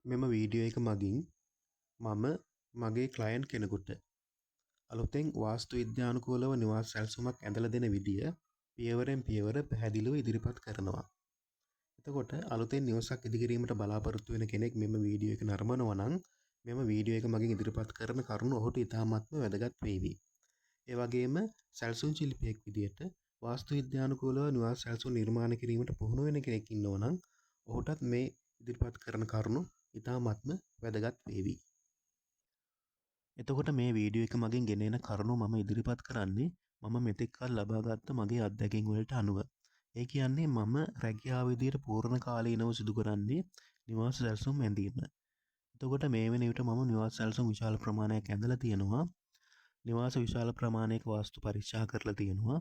මෙම වීඩියෝ එක මගින් මම මගේ ක්ලයන්ට් කෙනෙකුට අලුතෙන් වාස්තු විද්‍යානුකූලව නිවාස සැලසුමක් ඇඳලා දෙන විදිය පියවරෙන් පියවර පැහැදිලිව ඉදිරිපත් කරනවා. එතකොට අලුතෙන් නිවසක් ඉදිකිරීමට බලාපොරොත්තු වෙන කෙනෙක් මෙම වීඩියෝ එක නරඹනවා නම් මෙම වීඩියෝ එක මගින් ඉදිරිපත් කරන කරුණු ඔහුට ඉතාමත්ම වැදගත් වේවි. ඒ වගේම සැලසුම් ශිල්පියෙක් විදියට වාස්තු විද්‍යානුකූලව නිවාස සැලසුම් නිර්මාණය කිරීමට පුහුණු වෙන කෙනෙක් ඉන්නවා නම් ඔහුටත් මේ ඉදිරිපත් කරන කරුණු ඉතාමත්ම වැදගත් වේවි. එතකොට මේ වීඩියෝ එක මගින් ගෙනෙන කරුණු මම ඉදිරිපත් කරන්නේ මම මෙතෙක් කල් ලබාගත් මගේ අත්දැකීම් වලට අනුව. ඒ කියන්නේ මම රැකියාව විදියට පූර්ණ කාලීනව සිදු කරන්නේ නිවාස සැලසුම් ඇඳීම. එතකොට මේ වෙන විට මම නිවාස සැලසුම් විශාල ප්‍රමාණයක් ඇඳලා තියෙනවා. නිවාස විශාල ප්‍රමාණයක වාස්තු පරීක්ෂා කරලා තියෙනවා.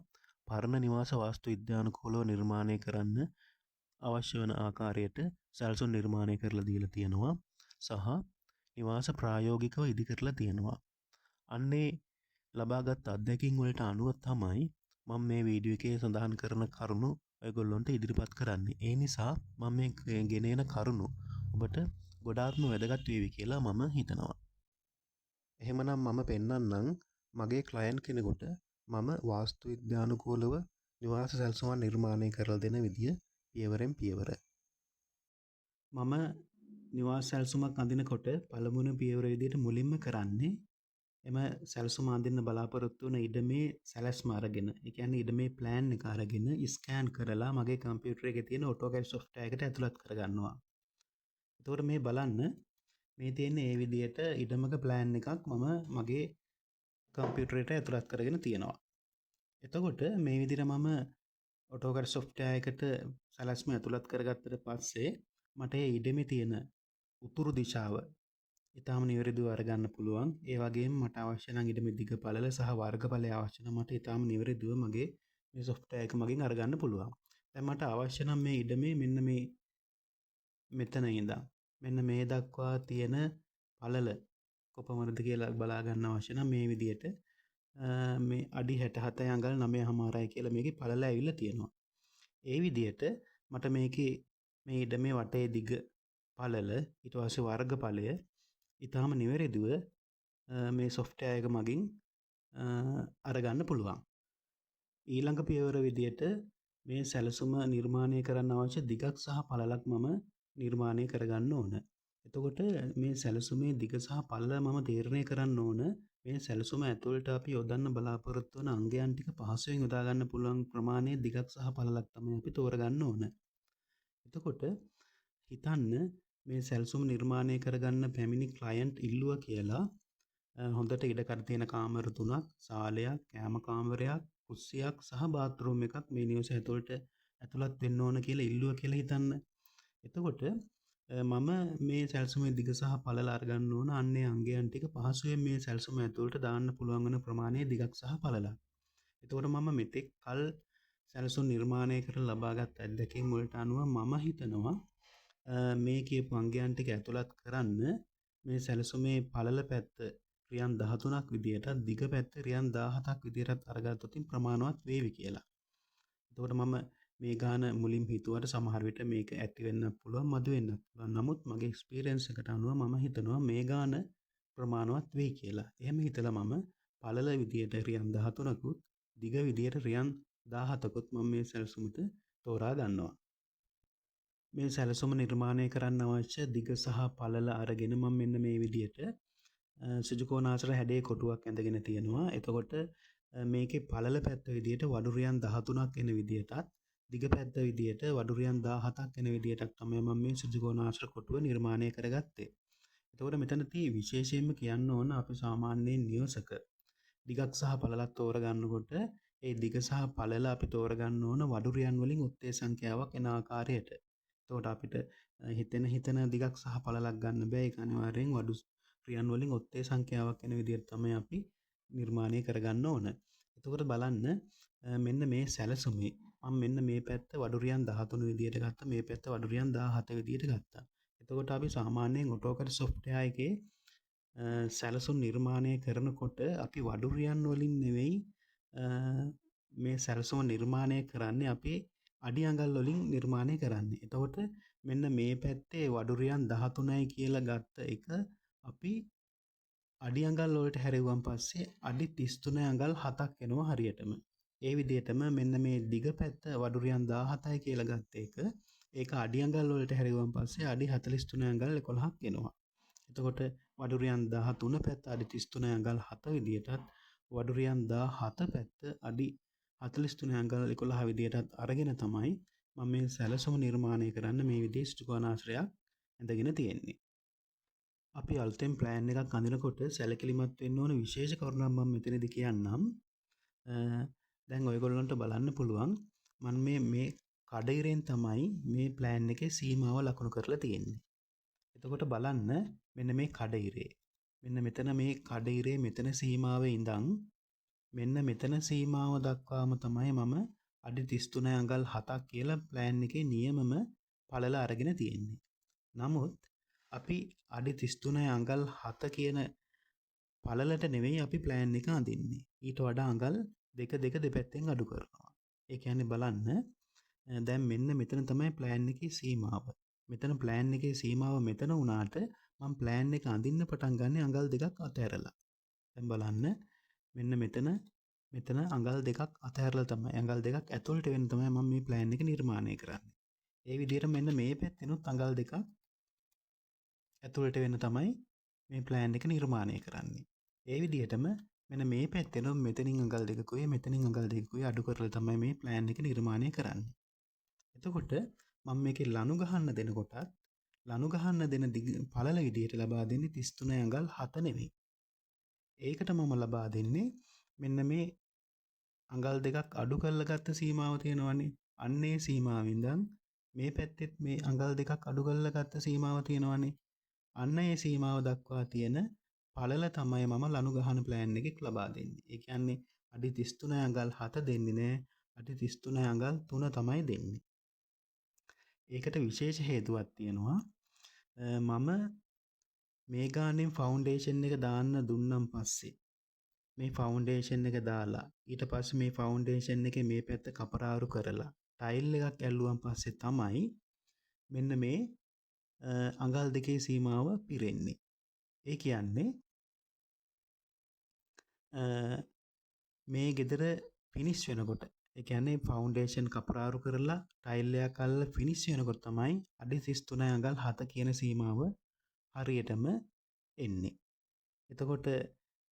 පරණ නිවාස වාස්තු විද්‍යානුකූලව නිර්මාණය කරන්න අවශ්‍ය වන ආකාරයට සැලසුම් නිර්මාණය කරලා දීලා තියෙනවා. සහ නිවාස ප්‍රායෝගිකව ඉදි කරලා තියෙනවා. අන්නේ ලබාගත් අත්දැකීම් වලට අනුව තමයි මම මේ වීඩියෝ එකේ සඳහන් කරන කරුණු ඔයගොල්ලන්ට ඉදිරිපත් කරන්නේ. ඒ නිසා මම මේ ගෙනෙන කරුණු ඔබට ගොඩාක්ම වැදගත් වේවි කියලා මම හිතනවා. එහෙමනම් මම පෙන්වන්නම් මගේ ක්ලයන්ට් කෙනෙකුට මම වාස්තු විද්‍යානුකූලව නිවාස සැලසුමක් නිර්මාණය කරලා දෙන විදිය පියවරෙන් පියවර. මම නිවාස සැලසුමක් අඳිනකොට පළමුවන පියවර විදියට මුලින්ම කරන්නේ එම සැලසුම අඳින්න බලාපොරොත්තු වන ඉඩමේ සැලැස්ම අරගෙන, ඒ කියන්නේ ඉඩමේ ප්ලෑන් එක අරගෙන ස්කෑන් කරලා මගේ කම්පියුටර් එකේ තියෙන AutoCAD software එකට ඇතුළත් කරගන්නවා. එතකොට මේ බලන්න මේ තියෙන ඒ විදියට ඉඩමක ප්ලෑන් එකක් මම මගේ කම්පියුටර් එකට ඇතුළත් කරගෙන තියෙනවා. එතකොට මේ විදිහට මම AutoCAD software එකට සැලැස්ම ඇතුළත් කරගත්තට පස්සේ මට ඒ ඉඩමේ තියෙන උතුරු දිශාව ඊටාම නිවැරදිව අරගන්න පුළුවන්. ඒ වගේම මට අවශ්‍ය නම් ඉඩමේ දිග පළල සහ වර්ගඵලය අවශ්‍ය නම් මට ඊටාම නිවැරදිව මගේ මේ software එක මගින් අරගන්න පුළුවන්. දැන් මට අවශ්‍ය නම් මේ ඉඩමේ මෙන්න මේ මෙතන ඉඳන් මෙන්න මේ දක්වා තියෙන පළල කොපමණද කියලා බලා ගන්න අවශ්‍ය නම් මේ විදියට මේ අඩි 67 අඟල් 9.5යි කියලා මේකේ පළල ඇවිල්ලා තියෙනවා. ඒ විදියට මට මේකේ මේ ඉඩමේ වටේ දිග පළල ඊට පස්සේ වර්ගඵලය ඊටාම නිවැරදිව මේ software එක මගින් අරගන්න පුළුවන්. ඊළඟ පියවර විදියට මේ සැලසුම නිර්මාණය කරන්න අවශ්‍ය දිගක් සහ පළලක් මම නිර්මාණය කරගන්න ඕන. එතකොට මේ සැලසුමේ දිග සහ පළල මම තීරණය කරන්න ඕන මේ සැලසුම ඇතුළට අපි යොදන්න බලාපොරොත්තු වන අංගයන් ටික පහසුවෙන් යොදා ගන්න පුළුවන් ප්‍රමාණයේ දිගක් සහ පළලක් තමයි අපි තෝරගන්න ඕන. එතකොට හිතන්න මේ සැලසුම නිර්මාණය කරගන්න පැමිණි ක්ලයන්ට් ඉල්ලුවා කියලා හොඳට ඉඩකඩ තියෙන කාමර 3ක්, සාලයක්, කෑම කාමරයක්, කුස්සියක් සහ බාත්රූම් එකක් මේ නිවස ඇතුළත් වෙන්න ඕන කියලා ඉල්ලුවා කියලා හිතන්න. එතකොට මම මේ සැලසුමේ දිග සහ පළල අරගන්න ඕන අන්නේ අංගයන් ටික පහසුවෙන් මේ සැලසුම ඇතුළට දාන්න පුළුවන් වෙන ප්‍රමාණයේ දිගක් සහ පළලක්. එතකොට මම මෙතෙක් කල් සැලසුම් නිර්මාණය කරලා ලබාගත් අත්දැකීම් වලට අනුව මම හිතනවා මේ කියපු අංගයන් ටික ඇතුළත් කරන්න මේ සැලසුමේ පළල පැත්ත රියන් 13ක් විදියට දිග පැත්ත රියන් 17ක් විදියටත් අරගත්තොත් ප්‍රමාණවත් වේවි කියලා. එතකොට මම මේ ගාන මුලින් හිතුවට සමහර විට මේක ඇති වෙන්න පුළුවන්, මදි වෙන්න පුළුවන්. නමුත් මගේ එක්ස්පීරියන්ස් එකට අනුව මම හිතනවා මේ ගාන ප්‍රමාණවත් වෙයි කියලා. එහෙම හිතලා මම පළල විදියට රියන් 13කුත් දිග විදියට රියන් 17කුත් මම මේ සැලසුමට තෝරා ගන්නවා. මේ සැලසුම නිර්මාණය කරන්න අවශ්‍ය දිග සහ පළල අරගෙන මම මෙන්න මේ විදියට සුජුකෝණාසර හැඩේ කොටුවක් ඇඳගෙන තියෙනවා. එතකොට මේකේ පළල පැත්ත විදියට වඩු රියන් 13ක් එන විදියටත් දිග පැත්ත විදියට වඩු රියන් 17ක් එන විදියටත් තමයි මම මේ සුජුකෝණාසර කොටුව නිර්මාණය කරගත්තේ. එතකොට මෙතනදී විශේෂයෙන්ම කියන්න ඕන අපි සාමාන්‍යයෙන් නිවසක දිගක් සහ පළලක් තෝරගන්නකොට ඒ දිග සහ පළල අපි තෝරගන්න ඕන වඩු රියන් වලින් උත්තේ සංඛ්‍යාවක් එන ආකාරයට. එතකොට අපිට හිතෙන දිගක් සහ පළලක් ගන්න බෑ. ඒක අනිවාර්යෙන් වඩු රියන් වලින් ඔත්තේ සංඛ්‍යාවක් එන විදිහට තමයි අපි නිර්මාණය කරගන්න ඕන. එතකොට බලන්න මෙන්න මේ සැලසුමේ මම මෙන්න මේ පැත්ත වඩු රියන් 13 විදිහට ගත්තා, මේ පැත්ත වඩු රියන් 17 විදිහට ගත්තා. එතකොට අපි සාමාන්‍යයෙන් AutoCAD software එකේ සැලසුම් නිර්මාණය කරනකොට අපි වඩු රියන් වලින් නෙවෙයි මේ සැලසුම නිර්මාණය කරන්නේ අපි අඩි අඟල් වලින් නිර්මාණය කරන්නේ. එතකොට මෙන්න මේ පැත්තේ වඩුරියන් 13යි කියලා ගත්ත එක අපි අඩි අඟල් වලට හැරෙවුවන් පස්සේ අඩි 33 අඟල් 7ක් එනවා හරියටම. ඒ විදිහටම මෙන්න මේ දිග පැත්ත වඩුරියන් 17යි කියලා ගත්ත එක ඒක අඩි අඟල් වලට හැරෙවුවන් පස්සේ අඩි 43 අඟල් 11ක් එනවා. එතකොට වඩුරියන් 13 පැත්ත අඩි 33 අඟල් 7 විදිහටත් වඩුරියන් 17 පැත්ත අඩි 43 අඟල් 11 විදිහටත් අරගෙන තමයි මම මේ සැලසුම නිර්මාණය කරන්න මේ විදිහේ ත්‍රිකෝණාශ්‍රයක් ඇඳගෙන තියෙන්නේ. අපි අලුතෙන් ප්ලෑන් එකක් අඳිනකොට සැලකිලිමත් වෙන්න ඕන විශේෂ කරුණක් මම මෙතනදී කියන්නම්. දැන් ඔයගොල්ලන්ට බලන්න පුළුවන් මම මේ කඩිරෙන් තමයි මේ ප්ලෑන් එකේ සීමාව ලකුණු කරලා තියෙන්නේ. එතකොට බලන්න මෙන්න මේ කඩිරේ. මෙන්න මෙතන මේ කඩිරේ මෙතන සීමාවේ ඉඳන් මෙන්න මෙතන සීමාව දක්වාම තමයි මම අඩි 33 අඟල් 7ක් කියලා ප්ලෑන් එකේ නියමම පළල අරගෙන තියෙන්නේ. නමුත් අපි අඩි 33 අඟල් 7 කියන පළලට නෙවෙයි අපි ප්ලෑන් එක අඳින්නේ. ඊට වඩා අඟල් දෙක දෙපැත්තෙන් අඩු කරනවා. ඒ කියන්නේ බලන්න දැන් මෙන්න මෙතන තමයි ප්ලෑන් එකේ සීමාව. මෙතන ප්ලෑන් එකේ සීමාව මෙතන වුණාට මම ප්ලෑන් එක අඳින්න පටන් ගන්නේ අඟල් දෙකක් අතහැරලා. දැන් බලන්න මෙන්න මෙතන අඟල් දෙකක් අතහැරලා තමයි අඟල් දෙකක් ඇතුළට වෙන තමයි මම මේ ප්ලෑන් එක නිර්මාණය කරන්නේ. ඒ විදිහට මෙන්න මේ පැත්තෙනුත් අඟල් දෙකක් ඇතුළට වෙන තමයි මේ ප්ලෑන් එක නිර්මාණය කරන්නේ. ඒ විදිහටම මෙන්න මේ පැත්තෙනුත් මෙතනින් අඟල් දෙකකුයි මෙතනින් අඟල් දෙකකුයි අඩු කරලා තමයි මේ ප්ලෑන් එක නිර්මාණය කරන්නේ. එතකොට මම මේකේ ලනු ගහන්න දෙනකොටත් ලනු ගහන්න දෙන පළල විදිහට ලබා දෙන්නේ 33 අඟල් 7 නෙවෙයි. ඒකට මම ලබා දෙන්නේ මෙන්න මේ අඟල් දෙකක් අඩු කරලා ගත්ත සීමාව තියෙනවනේ. අන්නේ සීමාවෙන් ඉඳන් මේ පැත්තෙත් මේ අඟල් දෙකක් අඩු කරලා ගත්ත සීමාව තියෙනවනේ. අන්න ඒ සීමාව දක්වා තියෙන පළල තමයි මම ලනු ගහන ප්ලෑන් එකක් ලබා දෙන්නේ. ඒ කියන්නේ අඩි 33 අඟල් 7 දෙන්නේ නැහැ. අඩි 33 අඟල් 3 තමයි දෙන්නේ. ඒකට විශේෂ හේතුවක් තියෙනවා. මම මේ ගානෙන් ෆවුන්ඩේෂන් එක දාන්න දුන්නම් පස්සේ මේ ෆවුන්ඩේෂන් එක දාලා ඊට පස්සේ මේ ෆවුන්ඩේෂන් එකේ මේ පැත්ත කපරාරු කරලා ටයිල් එකක් ඇල්ලුවන් පස්සේ තමයි මෙන්න මේ අඟල් දෙකේ සීමාව පිරෙන්නේ. ඒ කියන්නේ මේ ගෙදර ෆිනිෂ් වෙනකොට ඒ කියන්නේ ෆවුන්ඩේෂන් කපරාරු කරලා ටයිල් එකක් අල්ලලා ෆිනිෂ් වෙනකොට තමයි අඩි 33 අඟල් 7 කියන සීමාව හරියටම එන්නේ. එතකොට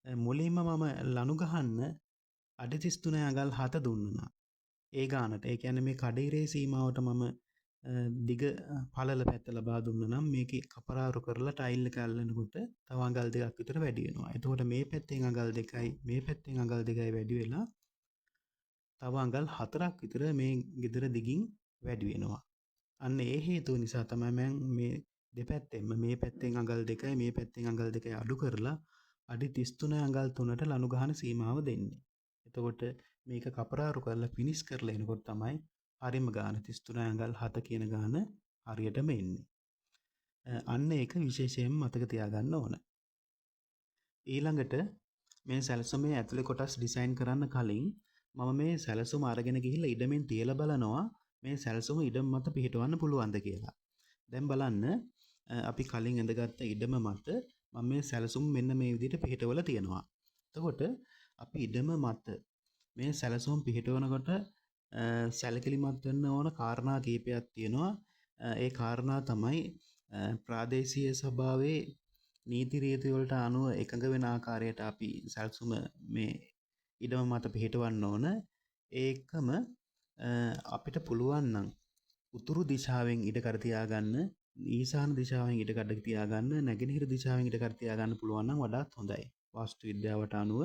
මුලින්ම මම ලනු ගහන්න අඩි 33 අඟල් 7 දුන්නා. ඒ ගානට ඒ කියන්නේ මේ කඩිරේ සීමාවට මම දිග පළල පැත්ත ලබා දුන්නා නම් මේකේ කපරාරු කරලා ටයිල් එක අල්ලනකොට තව අඟල් දෙකක් විතර වැඩි වෙනවා. එතකොට මේ පැත්තෙන් අඟල් දෙකයි මේ පැත්තෙන් අඟල් දෙකයි වැඩි වෙලා තව අඟල් 4ක් විතර මේ ගෙදර දිගින් වැඩි වෙනවා. අන්න ඒ හේතුව නිසා තමයි මම මේ දෙපැත්තෙන්ම මේ පැත්තෙන් අඟල් දෙකයි මේ පැත්තෙන් අඟල් දෙකයි අඩු කරලා අඩි 33 අඟල් 3ට ලනු ගහන සීමාව දෙන්නේ. එතකොට මේක කපරාරු කරලා ෆිනිෂ් කරලා එනකොට තමයි හරිම ගාන 33 අඟල් 7 කියන ගාන හරියටම එන්නේ. අන්න ඒක විශේෂයෙන්ම මතක තියාගන්න ඕන. ඊළඟට මේ සැලසුමේ ඇතුලේ කොටස් ඩිසයින් කරන්න කලින් මම මේ සැලසුම අරගෙන ගිහිල්ලා ඉඩමෙන් තියලා බලනවා මේ සැලසුම ඉඩම මත පිහිටවන්න පුළුවන්ද කියලා. දැන් බලන්න අපි කලින් ඇඳගත්ත ඉඩම මත මම මේ සැලසුම් මෙන්න මේ විදිහට පිහිටවලා තියෙනවා. එතකොට අපි ඉඩම මත මේ සැලසුම් පිහිටවනකොට සැලකිලිමත් වෙන්න ඕන කාරණා කීපයක් තියෙනවා. ඒ කාරණා තමයි ප්‍රාදේශීය සභාවේ නීති රීති වලට අනුව එකඟ වෙන ආකාරයට අපි සැලසුම මේ ඉඩම මත පිහිටවන්න ඕන. ඒකම අපිට පුළුවන් නම් උතුරු දිශාවෙන් ඉඩකඩ තියාගන්න, ඊශාන දිශාවෙන් ඉඩකඩ තියාගන්න, නැගෙනහිර දිශාවෙන් ඉඩකඩ තියාගන්න පුළුවන් නම් වඩාත් හොඳයි. වාස්තු විද්‍යාවට අනුව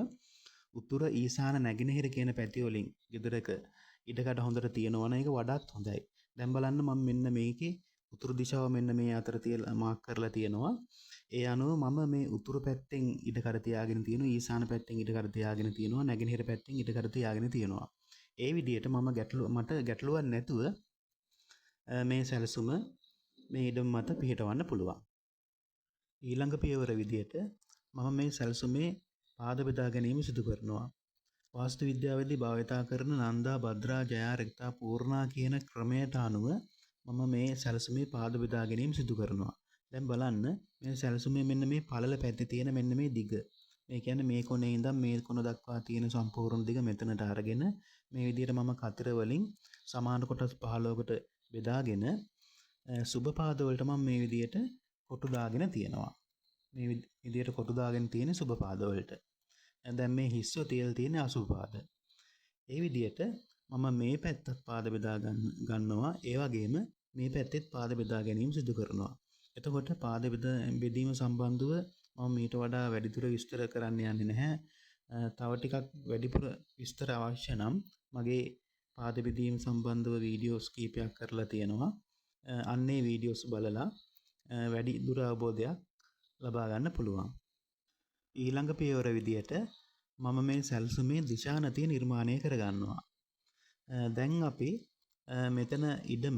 උතුර ඊශාන නැගෙනහිර කියන පැති වලින් ගෙදරක ඉඩකඩ හොඳට තියෙනවා නම් ඒක වඩාත් හොඳයි. දැන් බලන්න මම මෙන්න මේකේ උතුරු දිශාව මෙන්න මේ අතර තියලා මාක් කරලා තියෙනවා. ඒ අනුව මම මේ උතුරු පැත්තෙන් ඉඩකඩ තියාගෙන තියෙනවා, ඊශාන පැත්තෙන් ඉඩකඩ තියාගෙන තියෙනවා, නැගෙනහිර පැත්තෙන් ඉඩකඩ තියාගෙන තියෙනවා. ඒ විදිහට මට ගැටලුවක් නැතුව මේ සැලසුම මේ ඉඩම මත පිහිටවන්න පුළුවන්. ඊළඟ පියවර විදිහට මම මේ සැලසුමේ පාද බෙදා ගැනීම සිදු කරනවා. වාස්තු විද්‍යාවේදී භාවිතා කරන නන්දා, භද්‍රා, ජයා, රික්තා, පූර්ණා කියන ක්‍රමයට අනුව මම මේ සැලසුමේ පාද බෙදා ගැනීම සිදු කරනවා. දැන් බලන්න මේ සැලසුමේ මෙන්න මේ පළල පැත්තේ තියෙන මෙන්න මේ දිග. මේ කියන්නේ මේ කොනේ ඉඳන් මේ කොන දක්වා තියෙන සම්පූර්ණ දිග මෙතනට අරගෙන මේ විදිහට මම කතර වලින් සමාන කොටස් 15කට බෙදාගෙන සුබ පාද වලට මම මේ විදිහට කොටු දාගෙන තියෙනවා. මේ විදිහට කොටු දාගෙන තියෙන සුබ පාද වලට. දැන් මේ හිස්ව තියලා තියෙන අසුබ පාද. ඒ විදිහට මම මේ පැත්තත් පාද බෙදා ගන්නවා. ඒ වගේම මේ පැත්තෙත් පාද බෙදා ගැනීම සිදු කරනවා. එතකොට පාද බෙදීම සම්බන්ධව මම මීට වඩා වැඩිදුර විස්තර කරන්න යන්නේ නැහැ. තව ටිකක් වැඩිපුර විස්තර අවශ්‍ය නම් මගේ පාද බෙදීම සම්බන්ධව වීඩියෝස් කීපයක් කරලා තියෙනවා. අන්නේ වීඩියෝස් බලලා වැඩි දුර අවබෝධයක් ලබා ගන්න පුළුවන්. ඊළඟ පියවර විදියට මම මේ සැලසුමේ දිශානතිය නිර්මාණය කරගන්නවා. දැන් අපි මෙතන ඉඩම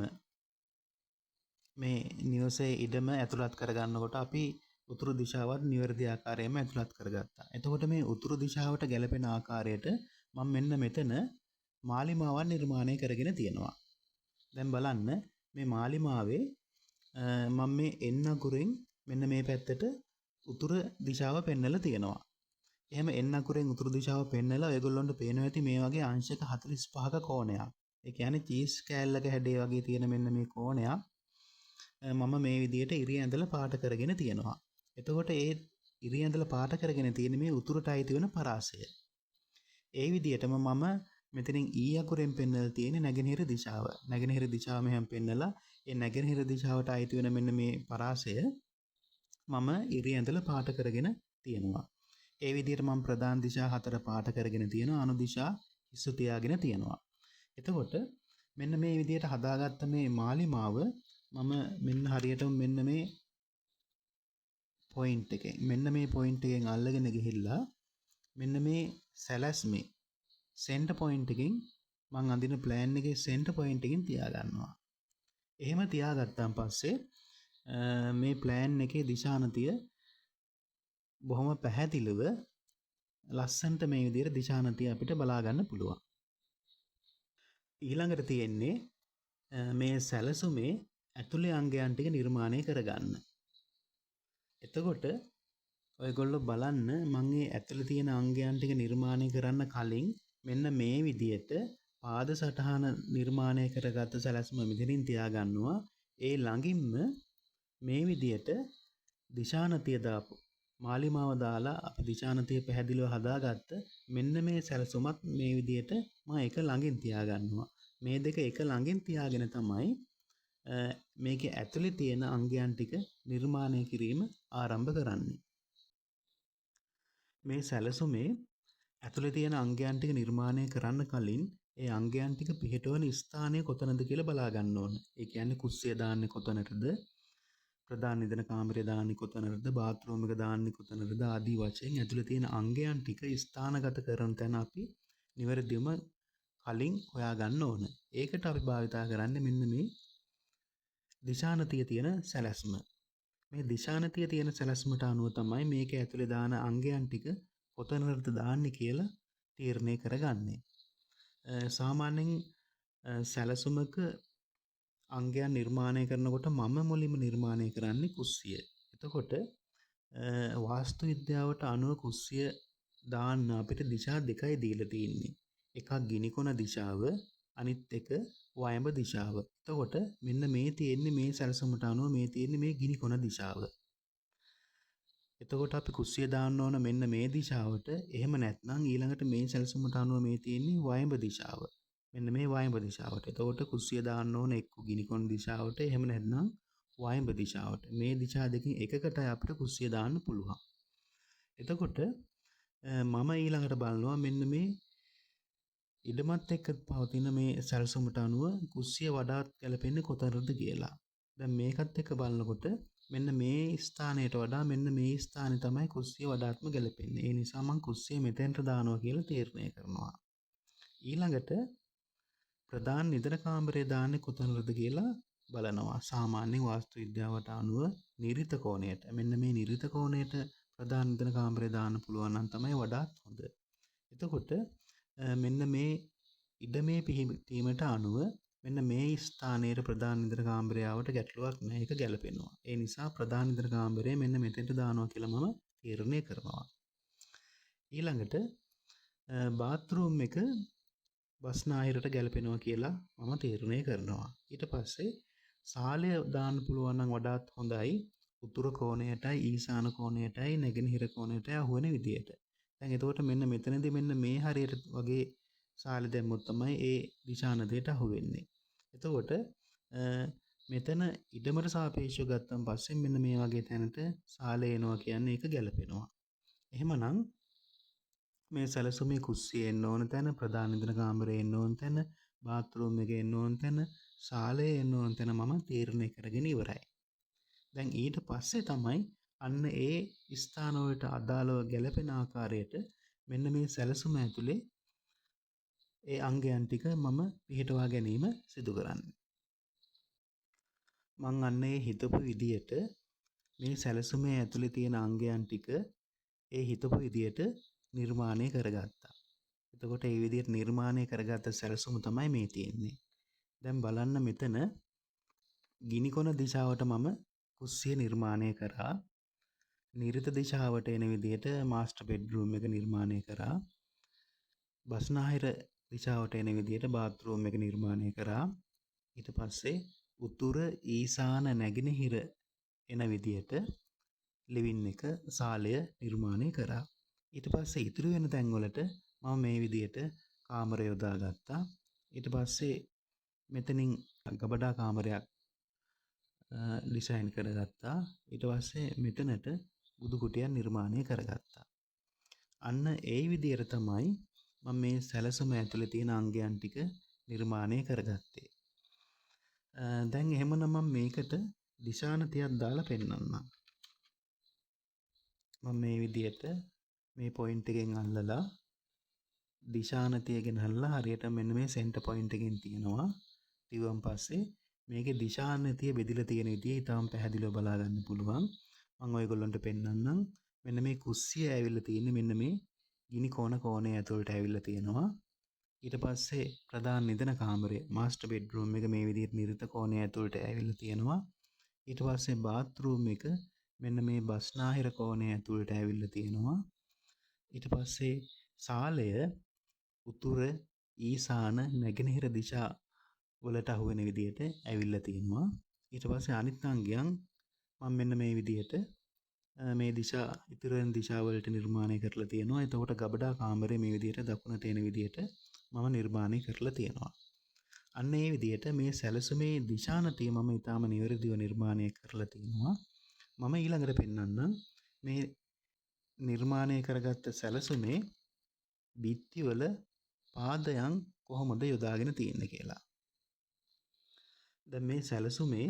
මේ නිවසේ ඉඩම ඇතුළත් කරගන්නකොට අපි උතුරු දිශාවත් නිවැරදි ආකාරයෙන්ම ඇතුළත් කරගත්තා. එතකොට මේ උතුරු දිශාවට ගැලපෙන ආකාරයට මම මෙන්න මෙතන මාලිමාවක් නිර්මාණය කරගෙන තියෙනවා. දැන් බලන්න මේ මාලිමාවේ මම මේ එන්න අකුරෙන් මෙන්න මේ පැත්තට උතුරු දිශාව පෙන්වලා තියෙනවා. එහෙම එන්න අකුරෙන් උතුරු දිශාව පෙන්වලා ඔයගොල්ලන්ට පේනවා ඇති මේ වගේ අංශක 45ක කෝණයක්. ඒ කියන්නේ චීස් කෑල්ලක හැඩේ වගේ තියෙන මෙන්න මේ කෝණයක් මම මේ විදිහට ඉරි ඇඳලා පාට කරගෙන තියෙනවා. එතකොට ඒ ඉරි ඇඳලා පාට කරගෙන තියෙන මේ උතුරට අයිති වෙන පරාසය. ඒ විදිහටම මම මෙතනින් ඊ අකුරෙන් පෙන්වලා තියෙන නැගෙනහිර දිශාව. නැගෙනහිර දිශාව මෙහෙම පෙන්වලා ඒ නැගෙනහිර දිශාවට අයිති වෙන මෙන්න මේ පරාසය මම ඉරි ඇඳලා පාට කරගෙන තියෙනවා. ඒ විදිහට මම ප්‍රධාන දිශා 4 පාට කරගෙන තියෙනවා. අනු දිශා හිස්ස තියාගෙන තියෙනවා. එතකොට මෙන්න මේ විදිහට හදාගත්ත මේ මාලිමාව මම මෙන්න හරියටම මෙන්න මේ පොයින්ට් එකෙන් අල්ලගෙන ගිහිල්ලා මෙන්න මේ සැලැස්මේ සෙන්ටර් පොයින්ට් එකකින් මම අඳින ප්ලෑන් එකේ සෙන්ටර් පොයින්ට් එකකින් තියා ගන්නවා. එහෙම තියාගත්තාන් පස්සේ මේ ප්ලෑන් එකේ දිශානතිය බොහොම පැහැදිලිව ලස්සනට මේ විදිහට දිශානතිය අපිට බලා ගන්න පුළුවන්. ඊළඟට තියෙන්නේ මේ සැලසුමේ ඇතුළේ අංගයන් ටික නිර්මාණය කරගන්න. එතකොට ඔයගොල්ලෝ බලන්න මම මේ ඇතුළේ තියෙන අංගයන් ටික නිර්මාණය කරන්න කලින් මෙන්න මේ විදිහට පාද සටහන නිර්මාණය කරගත්ත සැලැස්ම මෙතනින් තියාගන්නවා. ඒ ළඟින්ම මේ විදිහට දිශානතිය දාපු මාලිමාව දාලා අපි දිශානතිය පැහැදිලිව හදාගත්ත මෙන්න මේ සැලසුමත් මේ විදිහට මම එක ළඟින් තියාගන්නවා. මේ දෙක එක ළඟින් තියාගෙන තමයි මේකේ ඇතුලේ තියෙන අංගයන් ටික නිර්මාණය කිරීම ආරම්භ කරන්නේ. මේ සැලසුමේ ඇතුලේ තියෙන අංගයන් ටික නිර්මාණය කරන්න කලින් ඒ අංගයන් ටික පිහිටවන ස්ථානය කොතනද කියලා බලා ගන්න ඕන. ඒ කියන්නේ කුස්සිය දාන්නේ කොතනටද? ප්‍රධාන නිදන කාමරය දාන්නේ කොතනටද? බාත්රූම් එක දාන්නේ කොතනටද? ආදී වශයෙන් ඇතුලේ තියෙන අංගයන් ටික ස්ථානගත කරන තැන අපි නිවැරදිවම කලින් හොයා ගන්න ඕන. ඒකට අපි භාවිතා කරන්නේ මෙන්න මේ දිශානතිය තියෙන සැලැස්ම. මේ දිශානතිය තියෙන සැලැස්මට අනුව තමයි මේක ඇතුලේ දාන අංගයන් ටික කොතනටද දාන්නේ කියලා තීරණය කරගන්නේ. සාමාන්‍යයෙන් සැලසුමක අංගයන් නිර්මාණය කරනකොට මම මුලින්ම නිර්මාණය කරන්නේ කුස්සිය. එතකොට වාස්තු විද්‍යාවට අනුව කුස්සිය දාන්න අපිට දිශා දෙකයි දීලා තියෙන්නේ. එකක් ගිනිකොන දිශාව, අනිත් එක වයඹ දිශාව. එතකොට මෙන්න මේ තියෙන්නේ මේ සැලසුමට අනුව මේ තියෙන්නේ මේ ගිනිකොන දිශාව. එතකොට අපි කුස්සිය දාන්න ඕන මෙන්න මේ දිශාවට. එහෙම නැත්නම් ඊළඟට මේ සැලසුමට අනුව මේ තියෙන්නේ වයඹ දිශාව. මෙන්න මේ වයඹ දිශාවට. එතකොට කුස්සිය දාන්න ඕන එක්ක ගිනිකොන දිශාවට, එහෙම නැත්නම් වයඹ දිශාවට. මේ දිශා දෙකෙන් එකකට අපිට කුස්සිය දාන්න පුළුවන්. එතකොට මම ඊළඟට බලනවා මෙන්න මේ ඉඩමත් එක්ක පවතින මේ සැලසුමට අනුව කුස්සිය වඩාත් ගැලපෙන්නේ කොතනද කියලා. දැන් මේකත් එක්ක බලනකොට මෙන්න මේ ස්ථානයට වඩා මෙන්න මේ ස්ථානේ තමයි කුස්සිය වඩාත්ම ගැලපෙන්නේ. ඒ නිසා මම කුස්සිය මෙතෙන්ට දානවා කියලා තීරණය කරනවා. ඊළඟට ප්‍රධාන නිදන කාමරය දාන්නේ කොතනද කියලා බලනවා. සාමාන්‍ය වාස්තු විද්‍යාවට අනුව නිරිත කෝණයට. මෙන්න මේ නිරිත කෝණයට ප්‍රධාන නිදන කාමරය දාන්න පුළුවන් නම් තමයි වඩාත් හොඳ. එතකොට මෙන්න මේ ඉඩමේ පිහිටීමට අනුව මෙන්න මේ ස්ථානයේ ප්‍රධාන නිදන කාමරයට ගැටලුවක් නැහැ. ඒක ගැලපෙනවා. ඒ නිසා ප්‍රධාන නිදන කාමරය මෙන්න මෙතෙන්ට දානවා කියලා මම තීරණය කරනවා. ඊළඟට බාත්රූම් එක බස්නාහිරට ගැලපෙනවා කියලා මම තීරණය කරනවා. ඊට පස්සේ සාලය දාන්න පුළුවන් නම් වඩාත් හොඳයි. උතුරු කෝණයටයි ඊශාන කෝණයටයි නැගෙනහිර කෝණයටයි අහුවෙන විදියට. දැන් එතකොට මෙන්න මෙතනදී මෙන්න මේ හරියට වගේ සාලේ දැම්මොත් තමයි ඒ දිශානදයට අහුවෙන්නේ. එතකොට මෙතන ඉඩමට සාපේක්ෂව ගත්තන් පස්සේ මෙන්න මේ වගේ තැනට සාලය එනවා කියන්නේ ඒක ගැලපෙනවා. එහෙමනම් මේ සැලසුමේ කුස්සිය එන්න ඕන තැන, ප්‍රධාන නිදන කාමරේ එන්න ඕන තැන, බාත්රූම් එකේ එන්න ඕන තැන, සාලේ එන්න ඕන තැන මම තීරණය කරගෙන ඉවරයි. දැන් ඊට පස්සේ තමයි අන්න ඒ ස්ථාන වලට අදාළව ගැලපෙන ආකාරයට මෙන්න මේ සැලසුම ඇතුලේ ඒ අංගයන් ටික මම පිළිටවා ගැනීම සිදු කරන්නේ. මං අන්න ඒ හිතපු විදියට මේ සැලසුමේ ඇතුලේ තියෙන අංගයන් ටික ඒ හිතපු විදියට නිර්මාණය කරගත්තා. එතකොට ඒ විදියට නිර්මාණය කරගත්ත සැලසුම තමයි මේ තියෙන්නේ. දැන් බලන්න මෙතන ගිනිකොන දිශාවට මම කුස්සිය නිර්මාණය කරා. නිරිත දිශාවට එන විදියට මාස්ටර් බෙඩ්රූම් එක නිර්මාණය කරා. බස්නාහිර දිශාවට එන විදියට බාත්රූම් එක නිර්මාණය කරා. ඊට පස්සේ උතුර ඊශාන නැගෙනහිර එන විදියට ලිවින් එක සාලය නිර්මාණය කරා. ඊට පස්සේ ඉතුරු වෙන තැන් වලට මම මේ විදියට කාමරය යොදා ගත්තා. ඊට පස්සේ මෙතනින් ගබඩා කාමරයක් ඩිසයින් කරගත්තා. ඊට පස්සේ මෙතනට බුදු කුටියක් නිර්මාණය කරගත්තා. අන්න ඒ විදියට තමයි මම මේ සැලසුම ඇතුලේ තියෙන අංගයන් ටික නිර්මාණය කරගත්තේ. දැන් එහෙමනම් මම මේකට දිශානතියක් දාලා පෙන්නන්නම්. මම මේ විදියට මේ පොයින්ට් එකෙන් අල්ලලා දිශානතිය ගෙනල්ලා හරියට මෙන්න මේ සෙන්ටර් පොයින්ට් එකෙන් තියනවා. ඊවන් පස්සේ මේකේ දිශානතිය බෙදලා තියෙන විදිය ඊටම පැහැදිලිව බලා ගන්න පුළුවන්. මම ඔයගොල්ලන්ට පෙන්නන්නම්. මෙන්න මේ කුස්සිය ඇවිල්ලා තියෙන්නේ මෙන්න මේ ගිනි කෝණය ඇතුළට ඇවිල්ලා තියෙනවා. ඊට පස්සේ ප්‍රධාන නිදන කාමරය මාස්ටර් බෙඩ්රූම් එක මේ විදිහට නිරිත කෝණය ඇතුළට ඇවිල්ලා තියෙනවා. ඊට පස්සේ බාත්රූම් එක මෙන්න මේ බස්නාහිර කෝණය ඇතුළට ඇවිල්ලා තියෙනවා. ඊට පස්සේ සාලය උතුර ඊශාන නැගෙනහිර දිශා වලට අහු වෙන විදිහට ඇවිල්ලා තියෙනවා. ඊට පස්සේ අනිත් අංගයන් මම මෙන්න මේ විදිහට මේ දිශා ඉතුරු වෙන දිශා වලට නිර්මාණය කරලා තියෙනවා. එතකොට ගබඩා කාමරේ මේ විදිහට දකුණට එන විදිහට මම නිර්මාණය කරලා තියෙනවා. අන්න ඒ විදිහට මේ සැලසුමේ දිශානතිය මම ඊටාම නිවැරදිව නිර්මාණය කරලා තියෙනවා. මම ඊළඟට පෙන්නන්නම් මේ නිර්මාණය කරගත්ත සැලසුමේ බිත්තිවල පාදයන් කොහොමද යොදාගෙන තියෙන්නේ කියලා. දැන් මේ සැලසුමේ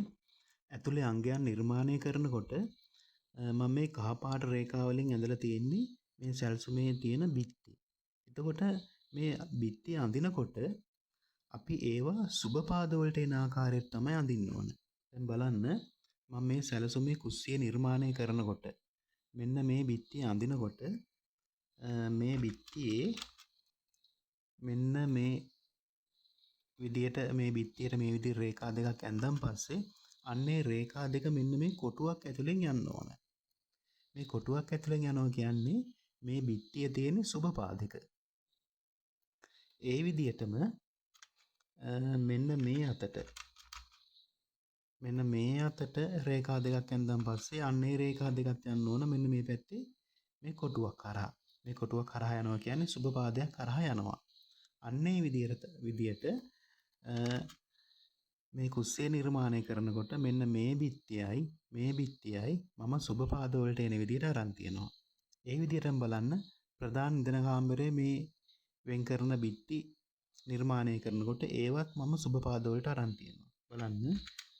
ඇතුලේ අංගයන් නිර්මාණය කරනකොට මම මේ කහ පාට රේඛා වලින් ඇඳලා තියෙන්නේ මේ සැලසුමේ තියෙන බිත්ති. එතකොට මේ බිත්ති අඳිනකොට අපි ඒවා සුබ පාද වලට එන ආකාරයට තමයි අඳින්න ඕන. දැන් බලන්න මම මේ සැලසුමේ කුස්සිය නිර්මාණය කරනකොට මෙන්න මේ බිත්තිය අඳිනකොට මේ බිත්තියේ මෙන්න මේ විදියට මේ බිත්තියට මේ විදිහට රේඛා දෙකක් ඇඳන් පස්සේ අන්නේ රේඛා දෙක මෙන්න මේ කොටුවක් ඇතුලෙන් යන්න ඕන. මේ කොටුවක් ඇතුලෙන් යනවා කියන්නේ මේ බිත්තියේ තියෙන සුබ පාදක. ඒ විදිහටම මෙන්න මේ අතට රේඛා දෙකක් ඇඳන් පස්සේ අන්නේ රේඛා දෙකක් යන්න ඕන මෙන්න මේ පැත්තේ මේ කොටුවක් කරා. මේ කොටුවක් කරා යනවා කියන්නේ සුබ පාදයක් කරා යනවා. අන්නේ විදියට මේ කුස්සිය නිර්මාණය කරනකොට මෙන්න මේ බිත්තියයි මම සුබ පාද වලට එන විදියට අරන් තියනවා. ඒ විදියටම බලන්න ප්‍රධාන නිදන කාමරයේ මේ වෙන් කරන බිත්ති නිර්මාණය කරනකොට ඒවත් මම සුබ පාද වලට අරන් තියනවා. බලන්න